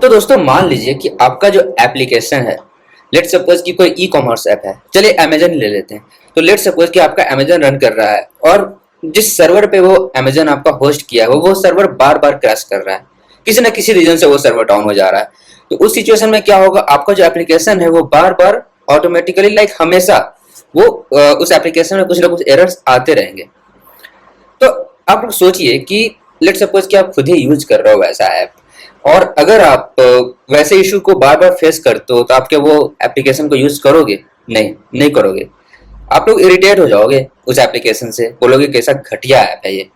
तो दोस्तों मान लीजिए कि आपका जो एप्लीकेशन है, लेट सपोज कि कोई ई कॉमर्स ऐप है, चलिए अमेजन ले लेते हैं। तो लेट सपोज कि आपका अमेजन रन कर रहा है और जिस सर्वर पे वो अमेजन आपका होस्ट किया है वो सर्वर बार बार क्रैश कर रहा है, किसी ना किसी रीजन से वो सर्वर डाउन हो जा रहा है। तो उस सिचुएशन में क्या होगा, आपका जो एप्लीकेशन है वो बार बार ऑटोमेटिकली हमेशा वो उस एप्लीकेशन में कुछ ना कुछ एरर्स आते रहेंगे। तो आप लोग सोचिए कि लेट सपोज कि आप खुद ही यूज कर रहे हो वैसा ऐप, और अगर आप वैसे इशू को बार बार फेस करते हो तो आप क्या वो एप्लीकेशन को यूज करोगे? नहीं, नहीं करोगे। आप लोग इरिटेट हो जाओगे उस एप्लीकेशन से, बोलोगे कैसा घटिया ऐप है ये।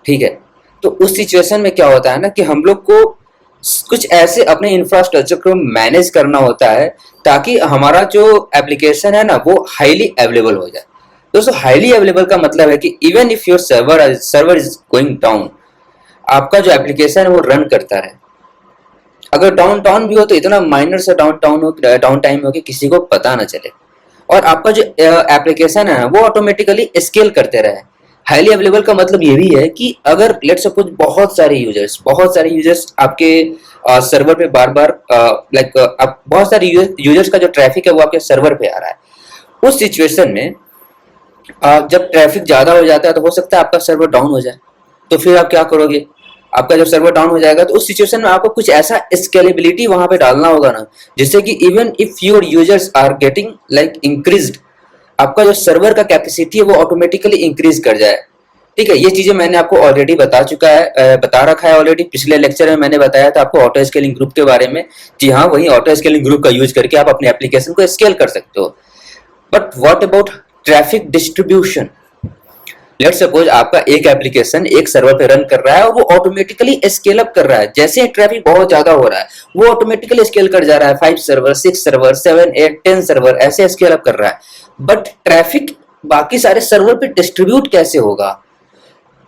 ठीक है, तो उस सिचुएशन में क्या होता है ना कि हम लोग को कुछ ऐसे अपने इंफ्रास्ट्रक्चर को मैनेज करना होता है ताकि हमारा जो एप्लीकेशन है ना वो हाईली अवेलेबल हो जाए। दोस्तों हाईली अवेलेबल का मतलब है कि even if your server is going down, आपका जो एप्लीकेशन है वो रन करता रहे। अगर डाउन टाउन भी हो तो इतना माइनर सा डाउन टाइम हो कि किसी को पता ना चले, और आपका जो एप्लीकेशन है वो ऑटोमेटिकली स्केल करते रहे। हाईली अवेलेबल का मतलब ये भी है कि अगर लेट सपोज बहुत सारे यूजर्स आपके सर्वर पे बार बार आप बहुत सारे यूजर्स का जो ट्रैफिक है वो आपके सर्वर पे आ रहा है, उस सिचुएशन में जब ट्रैफिक ज्यादा हो जाता है तो हो सकता है आपका सर्वर डाउन हो जाए। तो फिर आप क्या करोगे? आपका जब सर्वर डाउन हो जाएगा तो उस सिचुएशन में आपको कुछ ऐसा स्केलेबिलिटी वहां पे डालना होगा ना, जिससे कि even if your users are getting increased, आपका जो सर्वर का कैपेसिटी है वो ऑटोमेटिकली इंक्रीज कर जाए। ठीक है, ये चीजें मैंने आपको ऑलरेडी बता रखा है ऑलरेडी। पिछले लेक्चर में मैंने बताया था आपको ऑटो स्केलिंग ग्रुप के बारे में। जी हाँ, वही ऑटो स्केलिंग ग्रुप का यूज करके आप अपने एप्लीकेशन को स्केल कर सकते हो। But what about traffic distribution? Let suppose आपका एक एप्लीकेशन एक सर्वर पे रन कर रहा है और वो ऑटोमेटिकली स्केल अप कर रहा है। जैसे ही ट्रैफिक बहुत ज्यादा हो रहा है वो ऑटोमेटिकली स्केल कर जा रहा है, 5 सर्वर, 6 सर्वर, 7, 8, 10 सर्वर ऐसे स्केल अप कर रहा है। बट ट्रैफिक बाकी सारे सर्वर पे डिस्ट्रीब्यूट कैसे होगा?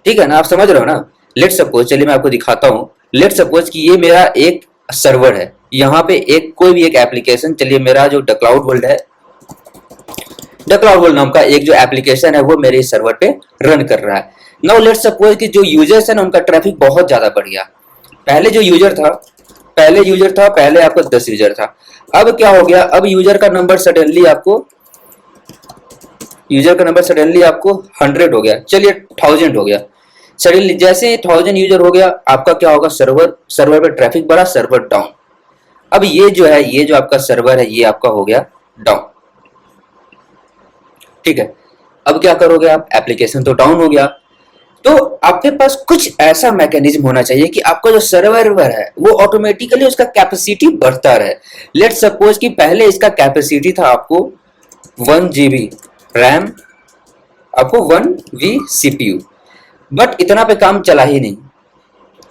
ठीक है ना, आप समझ रहे हो ना। लेट सपोज, चलिए मैं आपको दिखाता हूँ। लेट सपोज कि ये मेरा एक सर्वर है, यहाँ पे एक कोई भी एक एप्लीकेशन, चलिए मेरा जो द क्लाउड वर्ल्ड है, द क्लाउड वर्ल्ड नाम का एक जो एप्लीकेशन है वो मेरे सर्वर पे रन कर रहा है। नाउ लेट्स सपोज कि जो यूजर्स है ना उनका ट्रैफिक बहुत ज्यादा बढ़ गया। पहले जो यूजर था, पहले आपको 10 यूजर था, अब क्या हो गया? अब यूजर का नंबर सडनली आपको 100 हो गया, चलिए 1000 हो गया। सडनली जैसे 1000 यूजर हो गया, आपका क्या होगा? सर्वर पे ट्रैफिक बढ़ा, सर्वर डाउन। अब ये जो आपका सर्वर है ये आपका हो गया डाउन। ठीक है, अब क्या करोगे आप? एप्लीकेशन तो डाउन हो गया, तो आपके पास कुछ ऐसा मैकेनिज्म होना चाहिए कि आपका जो सर्वर है वो ऑटोमेटिकली उसका कैपेसिटी बढ़ता रहे। लेट सपोज कि पहले इसका कैपेसिटी था आपको 1 GB रैम, आपको 1 V CPU, बट इतना पे काम चला ही नहीं।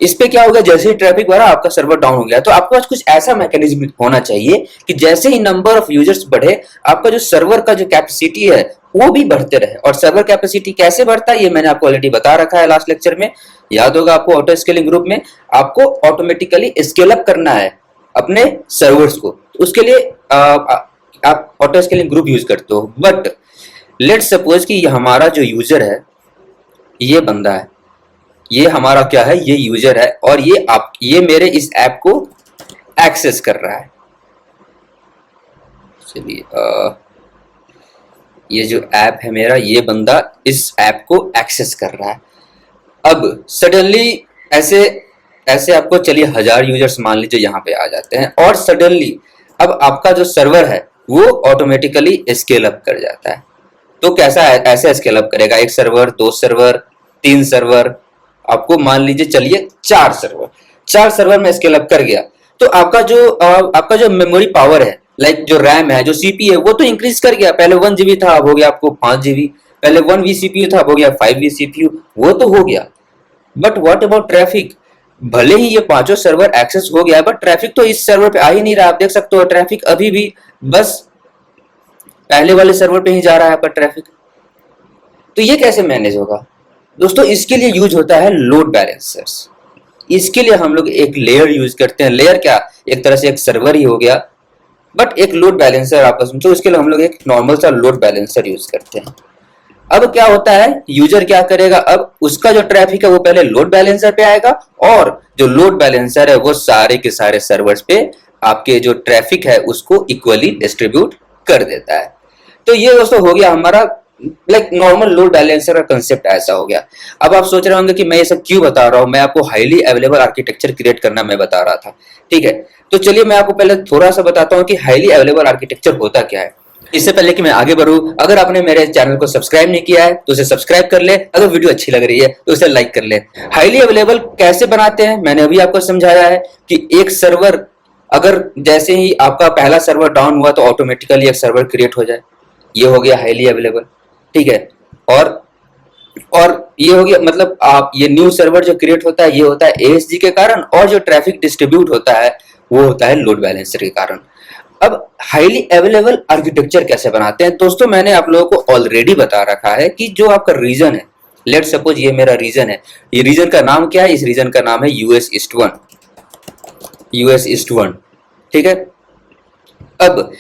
इस पे क्या होगा? जैसे ही ट्रैफिक बढ़ा आपका सर्वर डाउन हो गया। तो आपके पास कुछ ऐसा मैकेनिज्म होना चाहिए कि जैसे ही नंबर ऑफ यूजर्स बढ़े, आपका जो सर्वर का जो कैपेसिटी है वो भी बढ़ते रहे। और सर्वर कैपेसिटी कैसे बढ़ता है ये मैंने आपको ऑलरेडी बता रखा है लास्ट लेक्चर में, याद होगा आपको। ऑटो स्केलिंग ग्रुप में आपको ऑटोमेटिकली स्केल अप करना है अपने सर्वर्स को, उसके लिए आप ऑटो स्केलिंग ग्रुप यूज करते हो। बट लेट सपोज कि हमारा जो यूजर है, ये बंदा है, ये हमारा क्या है? ये यूजर है, और ये मेरे इस ऐप को एक्सेस कर रहा है। चलिए ये जो ऐप है मेरा, ये बंदा इस ऐप को एक्सेस कर रहा है। अब सडनली ऐसे आपको, चलिए 1000 यूजर्स मान लीजिए यहाँ पे आ जाते हैं, और सडनली अब आपका जो सर्वर है वो ऑटोमेटिकली स्केल अप कर जाता है। तो कैसा ऐसे स्केल अप करेगा? 1 सर्वर, 2 सर्वर, 3 सर्वर, आपको मान लीजिए चलिए 4 सर्वर में स्केल अप कर गया। तो आपका जो मेमोरी पावर है, जो रैम है, जो सीपी है, वो तो इंक्रीज कर गया। पहले 1 GB था, अब हो गया आपको 5 GB। पहले 1 V CPU था, अब हो गया 5 V CPU, वो तो हो गया। But what about traffic? भले ही ये पांचों सर्वर एक्सेस हो गया, बट ट्रैफिक तो इस सर्वर पे आ ही नहीं रहा। आप देख सकते हो ट्रैफिक अभी भी बस पहले वाले सर्वर पे ही जा रहा है आपका ट्रैफिक। तो ये कैसे मैनेज होगा? दोस्तों इसके लिए यूज होता है लोड बैलेंसर्स। इसके लिए हम लोग एक लेयर यूज करते हैं। लेयर क्या, एक तरह से एक सर्वर ही हो गया, बट एक लोड बैलेंसर आपस में। तो इसके लिए हम लोग एक नॉर्मल सा लोड बैलेंसर यूज करते हैं। अब क्या होता है, यूजर क्या करेगा, अब उसका जो ट्रैफिक है वो पहले लोड बैलेंसर पे आएगा, और जो लोड बैलेंसर है वो सारे के सारे सर्वर्स पे आपके जो ट्रैफिक है उसको इक्वली डिस्ट्रीब्यूट कर देता है। तो ये दोस्तों हो गया हमारा लाइक नॉर्मल लोड बैलेंसर का कंसेप्ट ऐसा हो गया। अब आप सोच रहे होंगे कि मैं ये सब क्यों बता रहा हूँ, मैं आपको हाईली अवेलेबल आर्किटेक्चर क्रिएट करना मैं बता रहा था। ठीक है, तो चलिए मैं आपको पहले थोड़ा सा बताता हूँ कि हाईली अवेलेबल आर्किटेक्चर होता क्या है। इससे पहले कि मैं आगे बढ़ूं, अगर आपने मेरे चैनल को सब्सक्राइब नहीं किया है तो उसे सब्सक्राइब कर ले, अगर वीडियो अच्छी लग रही है तो उसे लाइक कर ले। हाईली अवेलेबल कैसे बनाते हैं मैंने अभी आपको समझाया है कि एक सर्वर, अगर जैसे ही आपका पहला सर्वर डाउन हुआ तो ऑटोमेटिकली एक सर्वर क्रिएट हो जाए, ये हो गया हाईली अवेलेबल। ठीक है, और और ये हो गया मतलब आप ये न्यू सर्वर जो क्रिएट होता है ये होता है एएसजी के कारण, और जो ट्रैफिक डिस्ट्रीब्यूट होता है वो होता है लोड बैलेंसर के कारण। अब हाईली अवेलेबल आर्किटेक्चर कैसे बनाते हैं दोस्तों, मैंने आप लोगों को ऑलरेडी बता रखा है कि जो आपका रीजन है, लेट सपोज ये मेरा रीजन है, ये रीजन का नाम क्या है, इस रीजन का नाम है US east one, US east one. ठीक है, अब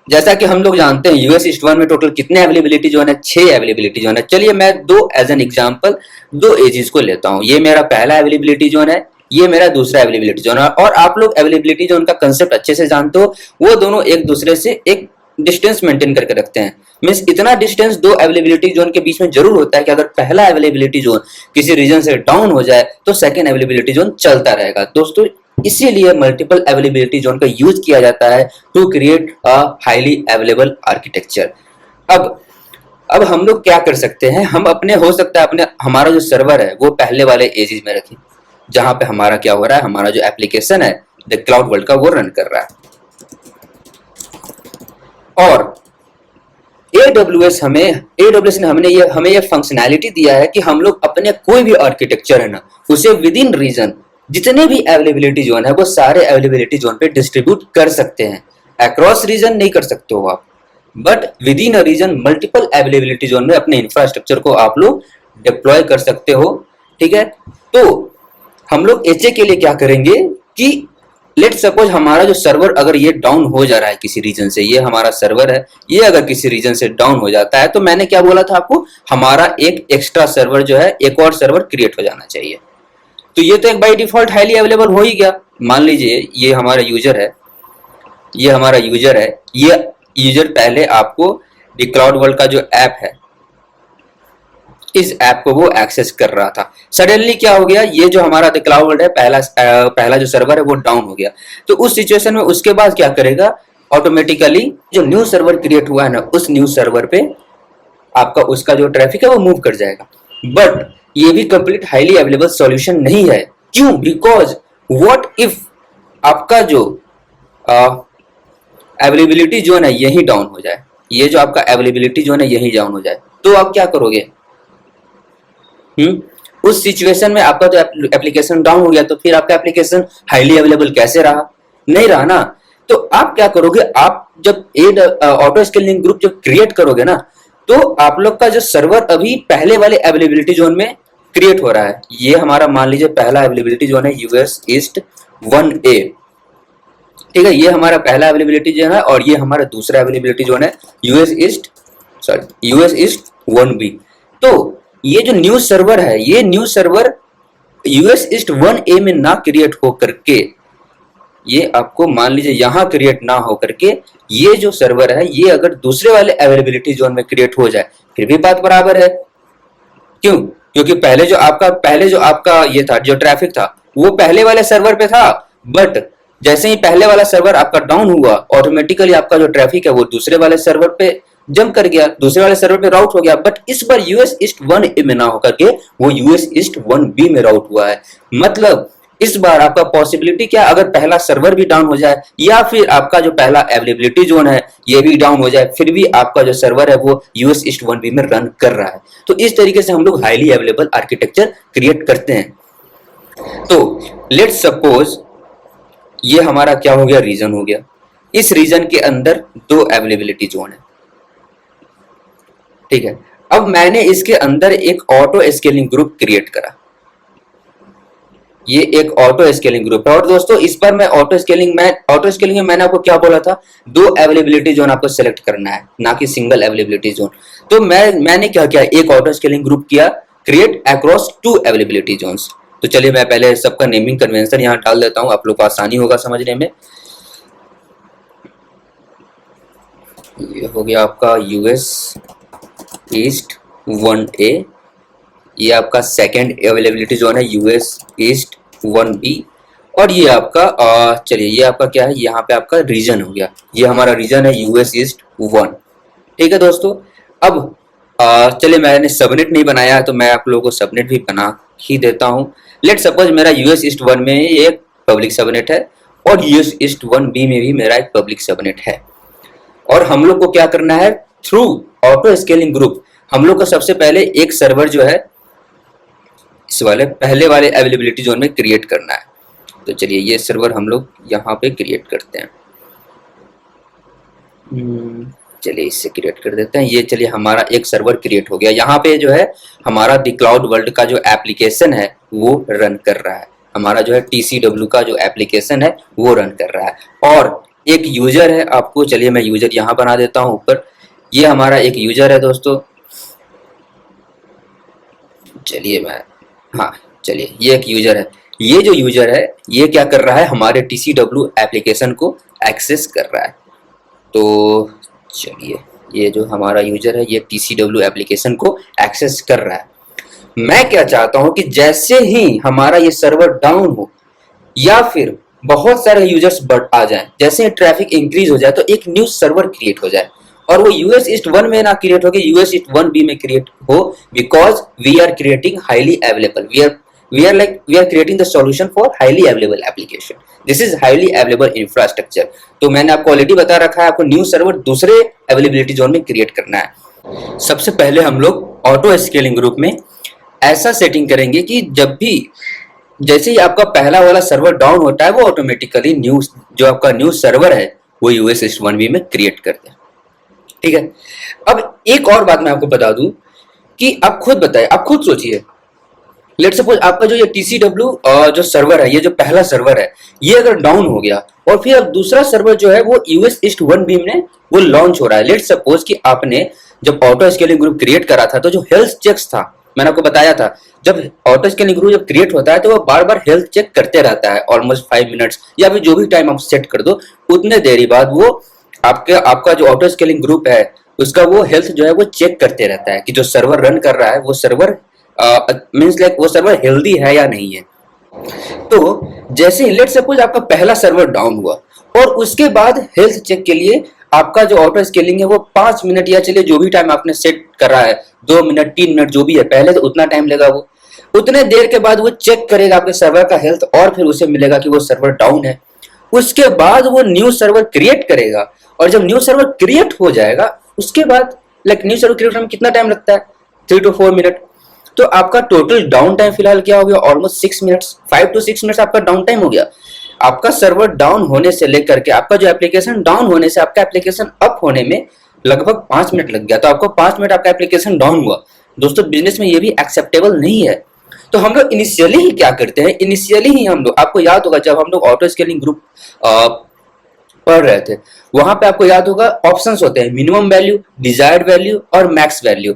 जैसा कि हम लोग जानते हैं यूएस ईस्ट वन में टोटल कितने अवेलेबिलिटी जोन है, 6 अवेलेबिलिटी जोन है। चलिए मैं दो एज एन एग्जांपल दो एजेस को लेता हूं, ये मेरा पहला अवेलेबिलिटी जोन है, ये मेरा दूसरा अवेलेबिलिटी जोन है। और आप लोग अवेलेबिलिटी जोन का कंसेप्ट अच्छे से जानते हो, वो दोनों एक दूसरे से एक डिस्टेंस मेंटेन करके रखते हैं। मींस इतना डिस्टेंस दो अवेलेबिलिटी जोन के बीच में जरूर होता है कि अगर पहला अवेलेबिलिटी जोन किसी रीजन से डाउन हो जाए तो सेकंड अवेलेबिलिटी जोन चलता रहेगा दोस्तों। इसीलिए मल्टीपल अवेलेबिलिटी जोन का यूज किया जाता है to create a highly available architecture. अब हम लोग क्या कर सकते हैं, हम अपने हो सकता है अपने हमारा जो सर्वर है वो पहले वाले एजेस में रखें, जहां पे हमारा क्या हो रहा है, हमारा जो एप्लीकेशन है द क्लाउड वर्ल्ड का वो रन कर रहा है। और AWS ने हमें ये फंक्शनैलिटी दिया है कि हम लोग अपने कोई भी आर्किटेक्चर है ना उसे विद इन रीजन जितने भी अवेलेबिलिटी जोन है वो सारे अवेलेबिलिटी जोन पे डिस्ट्रीब्यूट कर सकते हैं। अक्रॉस रीजन नहीं कर सकते हो आप, but within a region multiple availability zone में अपने इंफ्रास्ट्रक्चर को आप लोग डिप्लॉय कर सकते हो। ठीक है, तो हम लोग एचए के लिए क्या करेंगे कि लेट सपोज हमारा जो सर्वर अगर ये डाउन हो जा रहा है किसी रीजन से, ये हमारा सर्वर है, ये अगर किसी रीजन से डाउन हो जाता है तो मैंने क्या बोला था आपको, हमारा एक एक्स्ट्रा सर्वर जो है, एक और सर्वर क्रिएट हो जाना चाहिए। तो ये तो एक बाय डिफॉल्ट हाईली अवेलेबल हो ही गया। मान लीजिए ये हमारा यूजर है, ये हमारा यूजर है, ये यूजर पहले आपको द क्लाउड वर्ल्ड का जो ऐप है इस ऐप को वो एक्सेस कर रहा था। सडनली क्या हो गया, ये जो हमारा द क्लाउड वर्ल्ड है पहला जो सर्वर है वो डाउन हो गया। तो उस सिचुएशन में उसके बाद क्या करेगा, ऑटोमेटिकली जो न्यू सर्वर क्रिएट हुआ है ना उस न्यू सर्वर पे आपका उसका जो ट्रैफिक है वो मूव कर जाएगा। बट ये भी कंप्लीट हाईली अवेलेबल सॉल्यूशन नहीं है। क्यों? बिकॉज व्हाट इफ आपका जो अवेलेबिलिटी जोन है यही डाउन हो जाए, ये जो आपका अवेलेबिलिटी जोन है यही डाउन हो जाए, तो आप क्या करोगे? उस सिचुएशन में आपका तो एप्लीकेशन डाउन हो गया, तो फिर आपका एप्लीकेशन हाईली अवेलेबल कैसे रहा? नहीं रहा ना। तो आप क्या करोगे, आप जब ऑटो स्केलिंग ग्रुप जब क्रिएट करोगे ना, तो आप लोग का जो सर्वर अभी पहले वाले अवेलेबिलिटी जोन में क्रिएट हो रहा है, ये हमारा मान लीजिए पहला अवेलेबिलिटी जोन है यूएस ईस्ट 1A। ठीक है, ये हमारा पहला अवेलेबिलिटी जोन है, और ये हमारा दूसरा अवेलेबिलिटी जोन है यूएस ईस्ट 1B। तो ये जो न्यू सर्वर है, ये new server US east 1A में ना क्रिएट हो करके, ये आपको मान लीजिए यहां क्रिएट ना हो करके, ये जो सर्वर है ये अगर दूसरे वाले अवेलेबिलिटी जोन में क्रिएट हो जाए फिर भी बात बराबर है। क्यों? क्योंकि पहले जो आपका ये था, जो ट्रैफिक था वो पहले वाले सर्वर पे था, बट जैसे ही पहले वाला सर्वर आपका डाउन हुआ ऑटोमेटिकली आपका जो ट्रैफिक है वो दूसरे वाले सर्वर पे जंप कर गया, दूसरे वाले सर्वर पे राउट हो गया। बट इस बार यूएस ईस्ट 1A में ना होकर के वो यूएस ईस्ट 1B में राउट हुआ है। मतलब इस बार आपका पॉसिबिलिटी क्या, अगर पहला सर्वर भी डाउन हो जाए या फिर आपका जो पहला अवेलेबिलिटी जोन है ये भी डाउन हो जाए, फिर भी आपका जो सर्वर है वो यूएस ईस्ट 1B में रन कर रहा है। तो इस तरीके से हम लोग हाईली अवेलेबल आर्किटेक्चर क्रिएट करते हैं। तो लेट्स सपोज ये हमारा क्या हो गया, रीजन हो गया। इस रीजन के अंदर 2 अवेलेबिलिटी जोन है। ठीक है, अब मैंने इसके अंदर एक ऑटो स्केलिंग ग्रुप क्रिएट करा। ये एक ऑटो स्केलिंग ग्रुप है। और दोस्तों इस पर मैं ऑटो स्केलिंग में मैंने आपको क्या बोला था, 2 अवेलेबिलिटी जोन आपको सेलेक्ट करना है, ना कि सिंगल अवेलेबिलिटी जोन। तो मैंने क्या किया, एक ऑटो स्केलिंग ग्रुप किया क्रिएट अक्रॉस 2 अवेलेबिलिटी जोन्स। तो चलिए मैं पहले सबका नेमिंग कन्वेंशन यहाँ डाल देता हूँ, आप लोग को आसानी होगा समझने में। ये हो गया आपका यूएस ईस्ट 1A, ये आपका सेकेंड अवेलेबिलिटी जोन है यूएस ईस्ट 1B, और ये आपका चलिए ये आपका क्या है, यहाँ पे आपका रीजन हो गया, ये हमारा रीजन है यूएस ईस्ट 1। ठीक है दोस्तों, अब चलिए मैंने सबनेट नहीं बनाया है तो मैं आप लोगों को सबनेट भी बना ही देता हूँ। लेट सपोज मेरा यूएस ईस्ट 1 में एक पब्लिक सबनेट है और यूएस ईस्ट 1B में भी मेरा एक पब्लिक सबनेट है। और हम लोग को क्या करना है, थ्रू ऑटो स्केलिंग ग्रुप हम लोग को सबसे पहले एक सर्वर जो है इस वाले पहले वाले अवेलेबिलिटी जोन में क्रिएट करना है। तो चलिए ये सर्वर हम लोग यहाँ पे क्रिएट करते हैं। चलिए इससे क्रिएट कर देते हैं। ये चलिए हमारा एक सर्वर क्रिएट हो गया। यहाँ पे जो है हमारा द क्लाउड वर्ल्ड का जो एप्लीकेशन है वो रन कर रहा है, हमारा जो है TCW का जो एप्लीकेशन है वो रन कर रहा है। और एक यूजर है, आपको चलिए मैं यूजर यहाँ बना देता हूँ ऊपर। ये हमारा एक यूजर है दोस्तों, चलिए मैं चलिए ये एक यूजर है। ये जो यूजर है ये क्या कर रहा है, हमारे TCW एप्लीकेशन को एक्सेस कर रहा है। तो चलिए ये जो हमारा यूजर है ये TCW एप्लीकेशन को एक्सेस कर रहा है। मैं क्या चाहता हूं कि जैसे ही हमारा ये सर्वर डाउन हो या फिर बहुत सारे यूजर्स बढ़ आ जाएं, जैसे ही ट्रैफिक इंक्रीज हो जाए तो एक न्यू सर्वर क्रिएट हो जाए, और वो यूएस ईस्ट 1 में ना क्रिएट होकर यूएस ईस्ट 1B में क्रिएट हो, because we are creating highly available, we are creating the solution for highly available application. This is highly available infrastructure. तो मैंने आपको ऑलरेडी बता रखा है, आपको न्यू सर्वर दूसरे अवेलेबिलिटी जोन में क्रिएट करना है। सबसे पहले हम लोग ऑटो स्केलिंग ग्रुप में ऐसा सेटिंग करेंगे कि जब भी जैसे ही आपका पहला वाला सर्वर डाउन होता है वो ऑटोमेटिकली न्यू जो आपका न्यू सर्वर है वो यूएस ईस्ट 1B में क्रिएट कर दे। ठीक है, अब एक और बात मैं आपको बता दूं कि आप खुद बताएं, आप खुद सोचिए, लेट सपोज आपका जो ये TCW जो सर्वर है, ये जो पहला सर्वर है ये अगर डाउन हो गया और फिर अब दूसरा सर्वर जो है वो यूएस ईस्ट 1B में वो लॉन्च हो रहा है। लेट सपोज कि आपने जब ऑटो स्केलिंग ग्रुप क्रिएट करा था तो जो हेल्थ चेक्स था, मैंने आपको बताया था जब ऑटो स्केलिंग ग्रुप जब क्रिएट होता है तो वो बार बार हेल्थ चेक करते रहता है, ऑलमोस्ट 5 मिनट्स या फिर जो भी टाइम आप सेट कर दो उतने देरी बाद वो आपका जो ऑटो स्केलिंग ग्रुप है उसका वो हेल्थ जो है वो चेक करते रहता है कि जो सर्वर रन कर रहा है वो सर्वर मीन्स लाइक वो सर्वर हेल्दी है या नहीं है। तो जैसे लेट सपोज आपका पहला सर्वर डाउन हुआ और उसके बाद हेल्थ चेक के लिए आपका जो ऑटो स्केलिंग है वो 5 मिनट या चलिए जो भी टाइम आपने सेट कर रहा है 2 मिनट 3 मिनट जो भी है, पहले तो उतना टाइम लेगा, वो उतने देर के बाद वो चेक करेगा आपके सर्वर का हेल्थ और फिर उसे मिलेगा कि वो सर्वर डाउन है। उसके बाद वो न्यू सर्वर क्रिएट करेगा और जब न्यू सर्वर क्रिएट हो जाएगा उसके बाद लाइक न्यू सर्वर क्रिएट होने में कितना टाइम लगता है, 3 to 4 मिनट। तो आपका टोटल डाउन टाइम फिलहाल क्या हो गया, ऑलमोस्ट 6 मिनट्स, 5 to 6 मिनट्स आपका डाउन टाइम हो गया। आपका सर्वर डाउन होने से लेकर के आपका जो एप्लीकेशन डाउन होने से आपका एप्लीकेशन अप होने में लगभग 5 मिनट लग गया। तो आपको 5 मिनट आपका एप्लीकेशन डाउन हुआ। दोस्तों बिजनेस में ये भी एक्सेप्टेबल नहीं है। तो हम लोग इनिशियली ही क्या करते हैं, इनिशियली ही हम लोग, आपको याद होगा जब हम लोग ऑटो स्केलिंग ग्रुप पढ़ रहे थे वहां पे आपको याद होगा ऑप्शंस होते हैं, मिनिमम वैल्यू, डिजायर्ड वैल्यू और मैक्स वैल्यू।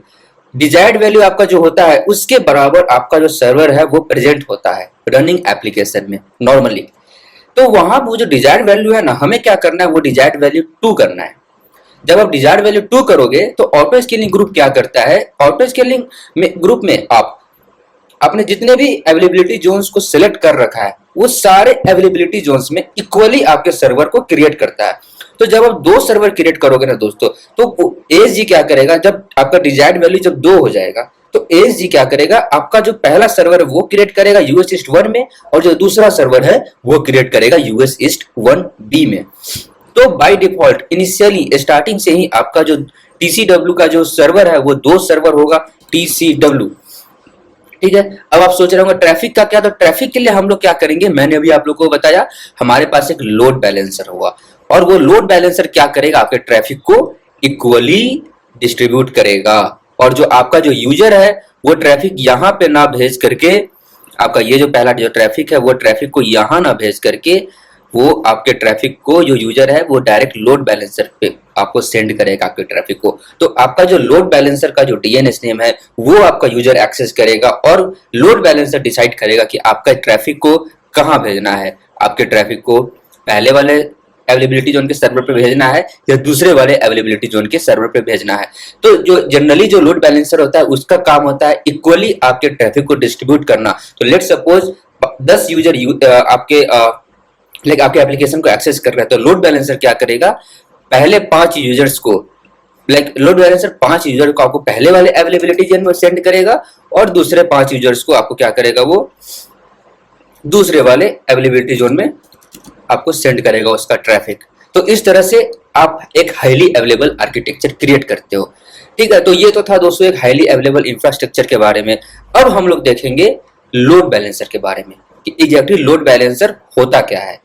डिजायर्ड वैल्यू आपका जो होता है उसके बराबर आपका जो सर्वर है वो प्रेजेंट होता है रनिंग एप्लीकेशन में नॉर्मली। तो वहां वो जो डिजायर्ड वैल्यू है ना, हमें क्या करना है, वो डिजायर्ड वैल्यू 2 करना है। जब आप डिजायर्ड वैल्यू 2 करोगे तो ऑटो स्केलिंग ग्रुप क्या करता है, ऑटो स्केलिंग में ग्रुप में आपने जितने भी अवेलेबिलिटी जोन्स को सिलेक्ट कर रखा है वो सारे अवेलेबिलिटी जोन्स में इक्वली आपके सर्वर को क्रिएट करता है। तो जब आप 2 सर्वर क्रिएट करोगे ना दोस्तों, तो एसजी क्या करेगा, जब आपका डिजायर्ड वैल्यू जब 2 हो जाएगा तो एसजी क्या करेगा, आपका जो पहला सर्वर है वो क्रिएट करेगा यूएस ईस्ट 1 में और जो दूसरा सर्वर है वो क्रिएट करेगा यूएस ईस्ट 1B में। तो बाय डिफॉल्ट इनिशियली स्टार्टिंग से ही आपका जो टीसीडब्ल्यू का जो सर्वर है वो 2 सर्वर होगा टीसीडब्ल्यू। ठीक है, अब आप सोच रहे होंगे ट्रैफिक का क्या, तो ट्रैफिक के लिए हम लोग क्या करेंगे, मैंने अभी आप लोग को बताया हमारे पास एक लोड बैलेंसर होगा और वो लोड बैलेंसर क्या करेगा, आपके ट्रैफिक को इक्वली डिस्ट्रीब्यूट करेगा और जो आपका जो यूजर है वो ट्रैफिक यहाँ पे ना भेज करके आपका ये जो पहला जो ट्रैफिक है वो ट्रैफिक को यहाँ ना भेज करके वो आपके ट्रैफिक को जो यूजर है वो डायरेक्ट लोड बैलेंसर पे आपको सेंड करेगा आपके ट्रैफिक को। तो आपका जो लोड बैलेंसर का जो डीएनएस नेम है वो आपका यूजर एक्सेस करेगा और लोड बैलेंसर डिसाइड करेगा कि आपका ट्रैफिक को कहाँ भेजना है। आपके ट्रैफिक को पहले वाले अवेलेबिलिटी जोन के सर्वर पे भेजना है या दूसरे वाले अवेलेबिलिटी जोन के सर्वर पे भेजना है। तो जो जनरली जो लोड बैलेंसर होता है उसका काम होता है इक्वली आपके ट्रैफिक को डिस्ट्रीब्यूट करना। तो लेट सपोज 10 यूजर आपके आपके एप्लीकेशन को एक्सेस कर रहे हैं, तो लोड बैलेंसर क्या करेगा, पहले 5 यूजर्स को लोड बैलेंसर 5 यूजर को आपको पहले वाले अवेलेबिलिटी जोन में सेंड करेगा और दूसरे 5 यूजर्स को आपको क्या करेगा, वो दूसरे वाले अवेलेबिलिटी जोन में आपको सेंड करेगा उसका ट्रैफिक। तो इस तरह से आप एक हाईली अवेलेबल आर्किटेक्चर क्रिएट करते हो। ठीक है, तो ये तो था दोस्तों एक हाईली अवेलेबल इंफ्रास्ट्रक्चर के बारे में। अब हम लोग देखेंगे लोड बैलेंसर के बारे में कि एग्जैक्टली लोड बैलेंसर होता क्या है।